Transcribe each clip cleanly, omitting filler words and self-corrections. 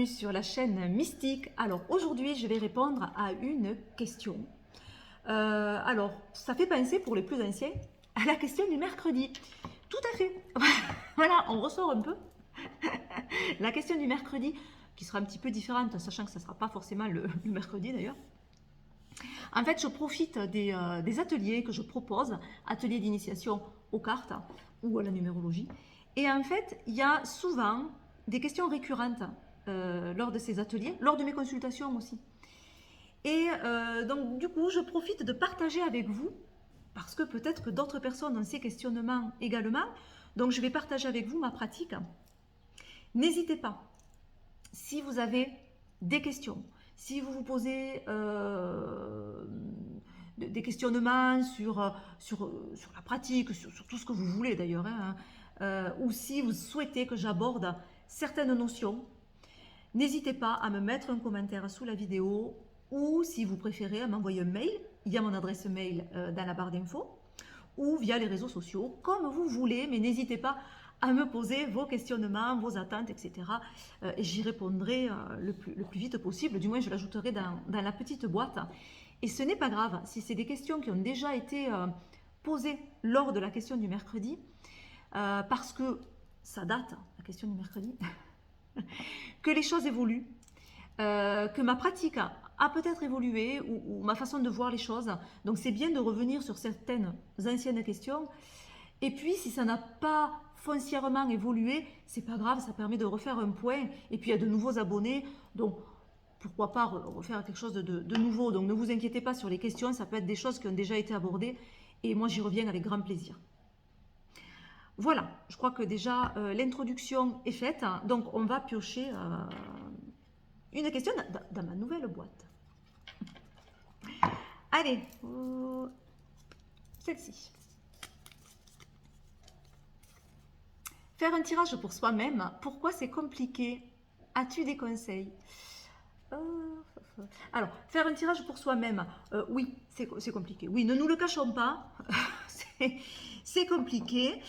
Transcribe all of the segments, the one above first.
sur la chaîne Mystique. Alors aujourd'hui, je vais répondre à une question. Alors, ça fait penser pour les plus anciens à la question du mercredi. Tout à fait. Voilà, on ressort un peu. La question du mercredi, qui sera un petit peu différente, sachant que ça ne sera pas forcément le mercredi d'ailleurs. En fait, je profite des ateliers que je propose, ateliers d'initiation aux cartes ou à la numérologie. Et en fait, il y a souvent des questions récurrentes lors de ces ateliers, lors de mes consultations aussi. Et donc, du coup, je profite de partager avec vous, parce que peut-être que d'autres personnes ont ces questionnements également. Donc, je vais partager avec vous ma pratique. N'hésitez pas, si vous avez des questions, si vous vous posez des questionnements sur la pratique, sur tout ce que vous voulez d'ailleurs, hein, ou si vous souhaitez que j'aborde certaines notions, n'hésitez pas à me mettre un commentaire sous la vidéo ou si vous préférez à m'envoyer un mail. Il y a mon adresse mail dans la barre d'infos ou via les réseaux sociaux, comme vous voulez, mais n'hésitez pas à me poser vos questionnements, vos attentes, etc. Et j'y répondrai le plus vite possible, du moins je l'ajouterai dans la petite boîte. Et ce n'est pas grave, si c'est des questions qui ont déjà été posées lors de la question du mercredi, parce que ça date, la question du mercredi, que les choses évoluent, que ma pratique a peut-être évolué ou ma façon de voir les choses. Donc c'est bien de revenir sur certaines anciennes questions. Et puis si ça n'a pas foncièrement évolué, c'est pas grave, ça permet de refaire un point. Et puis il y a de nouveaux abonnés, donc pourquoi pas refaire quelque chose de nouveau. Donc ne vous inquiétez pas sur les questions, ça peut être des choses qui ont déjà été abordées. Et moi j'y reviens avec grand plaisir. Voilà, je crois que déjà l'introduction est faite. Donc on va piocher une question dans ma nouvelle boîte. Allez, celle-ci. Faire un tirage pour soi-même, pourquoi c'est compliqué? As-tu des conseils? Alors, faire un tirage pour soi-même, oui, c'est compliqué. Oui, ne nous le cachons pas, c'est compliqué.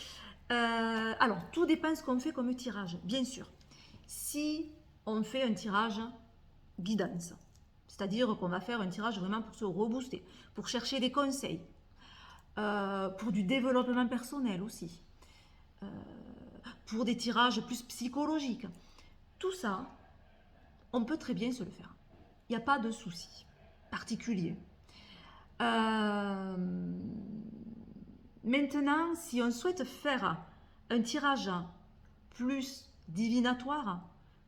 Alors, tout dépend de ce qu'on fait comme tirage, bien sûr. Si on fait un tirage guidance, c'est-à-dire qu'on va faire un tirage vraiment pour se rebooster, pour chercher des conseils, pour du développement personnel aussi, pour des tirages plus psychologiques. Tout ça, on peut très bien se le faire. Il n'y a pas de souci particulier. Maintenant, si on souhaite faire un tirage plus divinatoire,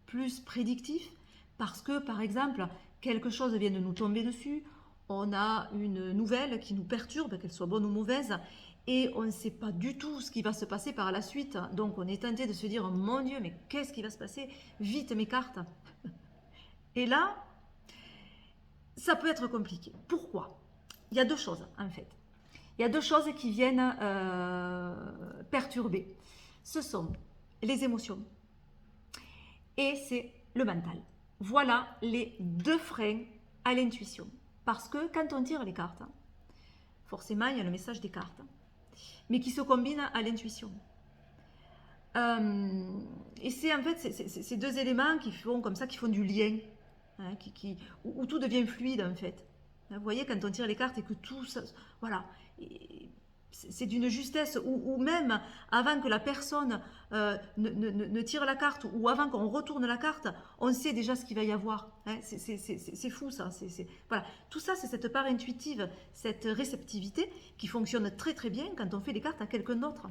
plus prédictif, parce que par exemple, quelque chose vient de nous tomber dessus, on a une nouvelle qui nous perturbe, qu'elle soit bonne ou mauvaise, et on ne sait pas du tout ce qui va se passer par la suite. Donc on est tenté de se dire, mon Dieu, mais qu'est-ce qui va se passer? Vite mes cartes. Et là, ça peut être compliqué. Pourquoi? Il y a deux choses en fait. Il y a deux choses qui viennent perturber. Ce sont les émotions et c'est le mental. Voilà les deux freins à l'intuition. Parce que quand on tire les cartes, forcément il y a le message des cartes, mais qui se combine à l'intuition. Et c'est en fait ces deux éléments qui font comme ça, qui font du lien, hein, où tout devient fluide en fait. Vous voyez, quand on tire les cartes et que tout ça, voilà, c'est d'une justesse, ou même avant que la personne ne tire la carte, ou avant qu'on retourne la carte, on sait déjà ce qu'il va y avoir. Hein, c'est fou ça. Voilà. Tout ça, c'est cette part intuitive, cette réceptivité qui fonctionne très très bien quand on fait les cartes à quelqu'un d'autre.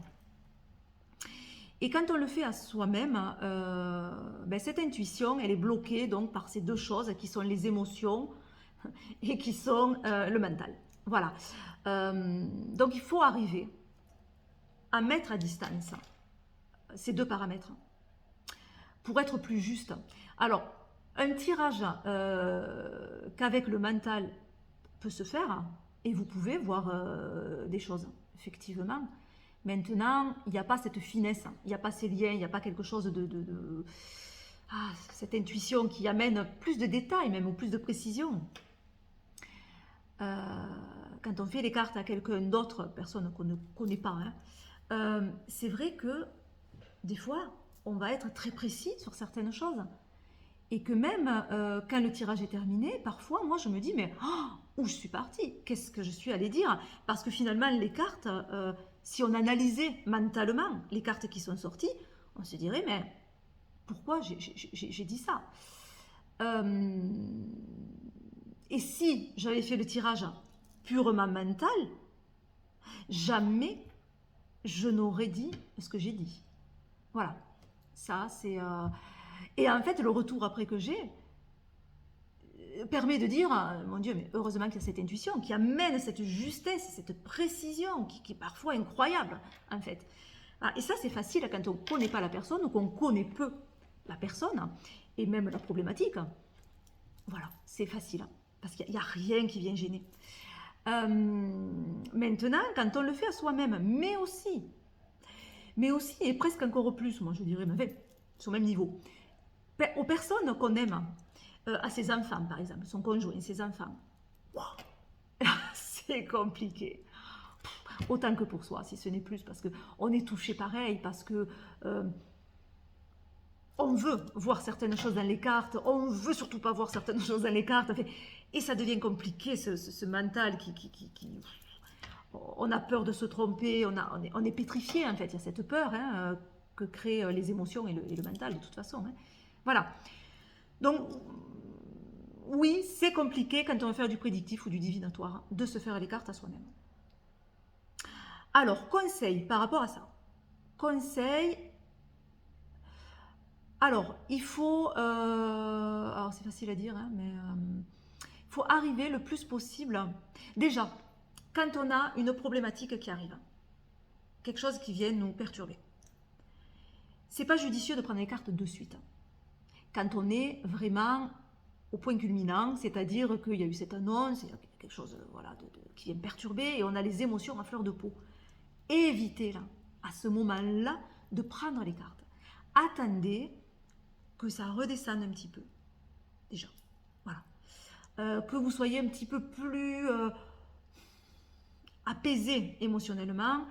Et quand on le fait à soi-même, cette intuition, elle est bloquée donc par ces deux choses qui sont les émotions et qui sont le mental. Voilà. Donc il faut arriver à mettre à distance ces deux paramètres pour être plus juste. Alors, un tirage qu'avec le mental peut se faire, et vous pouvez voir des choses, effectivement. Maintenant, il n'y a pas cette finesse, il n'y a pas ces liens, il n'y a pas quelque chose cette intuition qui amène plus de détails même, ou plus de précision. Quand on fait les cartes à quelqu'un d'autre, personne qu'on ne connaît pas, hein, c'est vrai que des fois, on va être très précis sur certaines choses. Et que même quand le tirage est terminé, parfois, moi, je me dis, mais où je suis partie? Qu'est-ce que je suis allée dire? Parce que finalement, les cartes, si on analysait mentalement les cartes qui sont sorties, on se dirait, mais pourquoi j'ai dit ça? Et si j'avais fait le tirage purement mental, jamais je n'aurais dit ce que j'ai dit. Voilà. Ça, c'est... Et en fait, le retour après que j'ai permet de dire, mon Dieu, mais heureusement qu'il y a cette intuition qui amène cette justesse, cette précision qui est parfois incroyable, en fait. Et ça, c'est facile quand on ne connaît pas la personne ou qu'on connaît peu la personne et même la problématique. Voilà, c'est facile parce qu'il n'y a rien qui vient gêner. Maintenant, quand on le fait à soi-même, mais aussi, et presque encore plus, moi je dirais, mais sur le même niveau, aux personnes qu'on aime, à ses enfants par exemple, son conjoint, ses enfants, wow, c'est compliqué. Autant que pour soi, si ce n'est plus, parce qu'on est touché pareil, parce que on veut voir certaines choses dans les cartes, on ne veut surtout pas voir certaines choses dans les cartes, et ça devient compliqué, ce mental on a peur de se tromper, on est pétrifié en fait, il y a cette peur que créent les émotions et le mental de toute façon. Voilà. Donc, oui, c'est compliqué quand on veut faire du prédictif ou du divinatoire, de se faire les cartes à soi-même. Alors, conseil par rapport à ça. Conseil. Alors, il faut... alors, c'est facile à dire, mais... il faut arriver le plus possible. Déjà, quand on a une problématique qui arrive, quelque chose qui vient nous perturber, c'est pas judicieux de prendre les cartes de suite. Quand on est vraiment au point culminant, c'est-à-dire qu'il y a eu cette annonce, il y a quelque chose voilà, qui vient perturber et on a les émotions à fleur de peau. Évitez là, à ce moment-là, de prendre les cartes. Attendez que ça redescende un petit peu, déjà. Voilà. Que vous soyez un petit peu plus apaisé émotionnellement,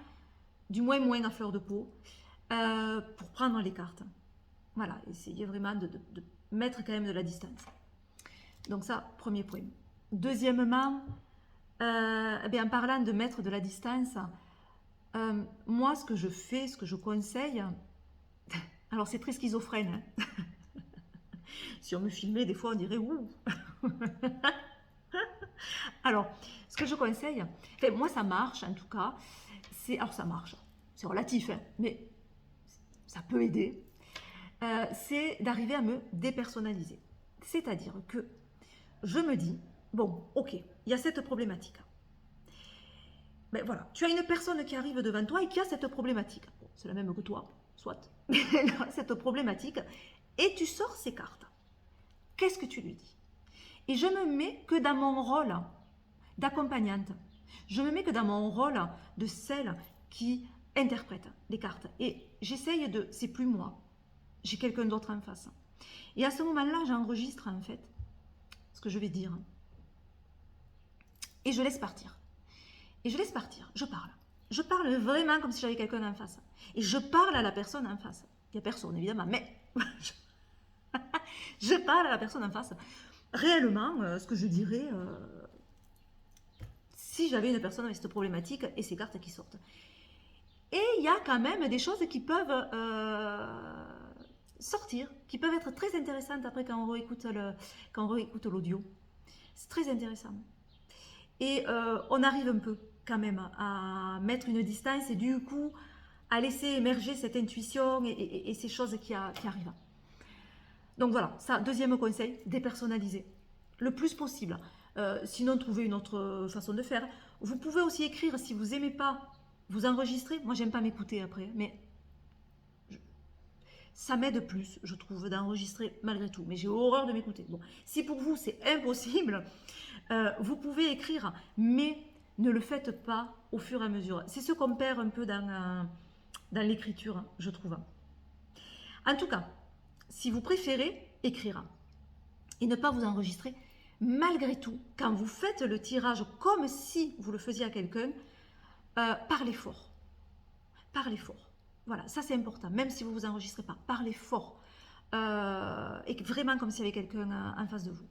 du moins à fleur de peau, pour prendre les cartes. Voilà, essayez vraiment de mettre quand même de la distance. Donc ça, premier point. Deuxièmement, en parlant de mettre de la distance, moi, ce que je fais, ce que je conseille, alors c'est très schizophrène. Si on me filmait, des fois, on dirait « ouh ». Alors, ce que je conseille, moi, ça marche en tout cas. Alors, ça marche, c'est relatif, mais ça peut aider. C'est d'arriver à me dépersonnaliser. C'est-à-dire que je me dis, bon, ok, il y a cette problématique. Ben voilà, tu as une personne qui arrive devant toi et qui a cette problématique. Bon, c'est la même que toi, soit. Cette problématique. Et tu sors ces cartes. Qu'est-ce que tu lui dis? Et je me mets que dans mon rôle d'accompagnante. Je me mets que dans mon rôle de celle qui interprète les cartes. Et j'essaye de... C'est plus moi. J'ai quelqu'un d'autre en face. Et à ce moment-là, j'enregistre en fait ce que je vais dire. Et je laisse partir. Et je laisse partir. Je parle. Je parle vraiment comme si j'avais quelqu'un en face. Et je parle à la personne en face. Il n'y a personne, évidemment, mais je parle à la personne en face. Réellement, ce que je dirais si j'avais une personne avec cette problématique et ces cartes qui sortent. Et il y a quand même des choses qui peuvent sortir, qui peuvent être très intéressantes après quand on réécoute l'audio. C'est très intéressant. Et on arrive un peu quand même à mettre une distance et du coup à laisser émerger cette intuition et ces choses qui arrivent. Donc voilà, ça, deuxième conseil, dépersonnaliser le plus possible. Sinon, trouvez une autre façon de faire. Vous pouvez aussi écrire si vous n'aimez pas vous enregistrer. Moi, j'aime pas m'écouter après, mais ça m'aide plus, je trouve, d'enregistrer malgré tout. Mais j'ai horreur de m'écouter. Bon, si pour vous, c'est impossible, vous pouvez écrire, mais ne le faites pas au fur et à mesure. C'est ce qu'on perd un peu dans l'écriture, je trouve. En tout cas, si vous préférez écrire et ne pas vous enregistrer, malgré tout, quand vous faites le tirage comme si vous le faisiez à quelqu'un, parlez fort. Parlez fort. Voilà, ça c'est important. Même si vous ne vous enregistrez pas, parlez fort. et vraiment comme s'il y avait quelqu'un en face de vous.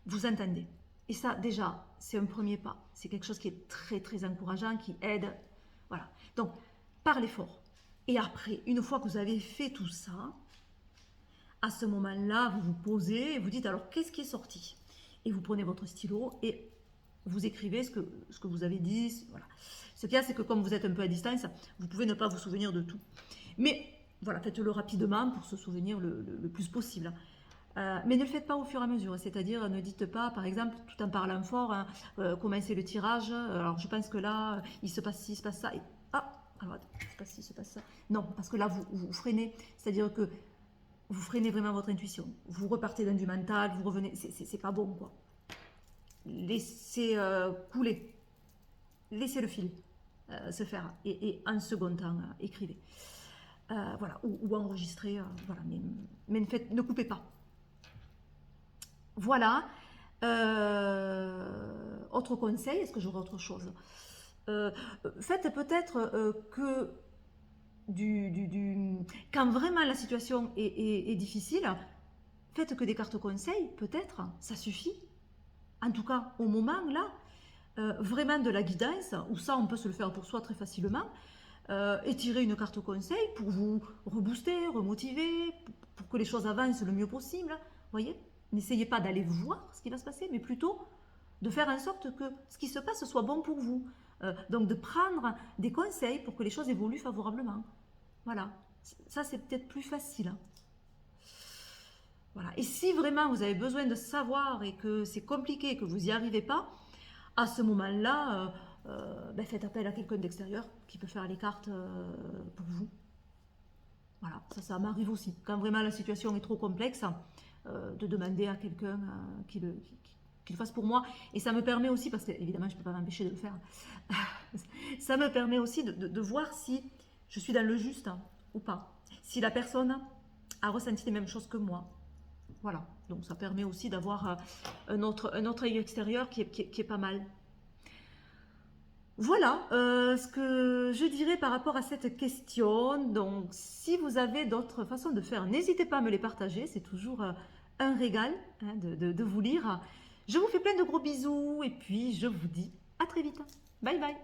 Vous entendez. Et ça, déjà, c'est un premier pas. C'est quelque chose qui est très, très encourageant, qui aide. Voilà. Donc, parlez fort. Et après, une fois que vous avez fait tout ça, à ce moment-là, vous vous posez et vous dites, alors, qu'est-ce qui est sorti? Et vous prenez votre stylo et vous écrivez ce que vous avez dit. Voilà. Ce qu'il y a, c'est que comme vous êtes un peu à distance, vous pouvez ne pas vous souvenir de tout. Mais voilà, faites-le rapidement pour se souvenir le plus possible. Mais ne le faites pas au fur et à mesure, c'est-à-dire ne dites pas, par exemple, tout en parlant fort, hein, commencez le tirage, alors je pense que là, il se passe ci, il se passe ça, et alors attends, il se passe ci, il se passe ça. Non, parce que là, vous freinez, c'est-à-dire que vous freinez vraiment votre intuition. Vous repartez dans du mental, vous revenez, c'est pas bon, quoi. Laissez couler, laissez le fil se faire, et en second temps, écrivez. Voilà, ou enregistrez, voilà, mais ne coupez pas. Voilà. Autre conseil, est-ce que j'aurais autre chose? Faites peut-être que quand vraiment la situation est difficile, faites que des cartes conseils, peut-être, ça suffit. En tout cas, au moment là, vraiment de la guidance, où ça on peut se le faire pour soi très facilement, et tirer une carte conseil pour vous rebooster, remotiver, pour que les choses avancent le mieux possible. Voyez, n'essayez pas d'aller voir ce qui va se passer, mais plutôt de faire en sorte que ce qui se passe soit bon pour vous. Donc de prendre des conseils pour que les choses évoluent favorablement. Voilà, ça c'est peut-être plus facile. Hein. Voilà. Et si vraiment vous avez besoin de savoir et que c'est compliqué, que vous n'y arrivez pas, à ce moment-là, faites appel à quelqu'un d'extérieur qui peut faire les cartes pour vous. Voilà, ça m'arrive aussi. Quand vraiment la situation est trop complexe, de demander à quelqu'un qui le fasse pour moi. Et ça me permet aussi, parce que évidemment je ne peux pas m'empêcher de le faire, ça me permet aussi de voir si je suis dans le juste ou pas. Si la personne a ressenti les mêmes choses que moi. Voilà, donc ça permet aussi d'avoir un autre œil extérieur qui est pas mal. Voilà ce que je dirais par rapport à cette question. Donc, si vous avez d'autres façons de faire, n'hésitez pas à me les partager. C'est toujours un régal hein, de vous lire. Je vous fais plein de gros bisous et puis je vous dis à très vite. Bye bye.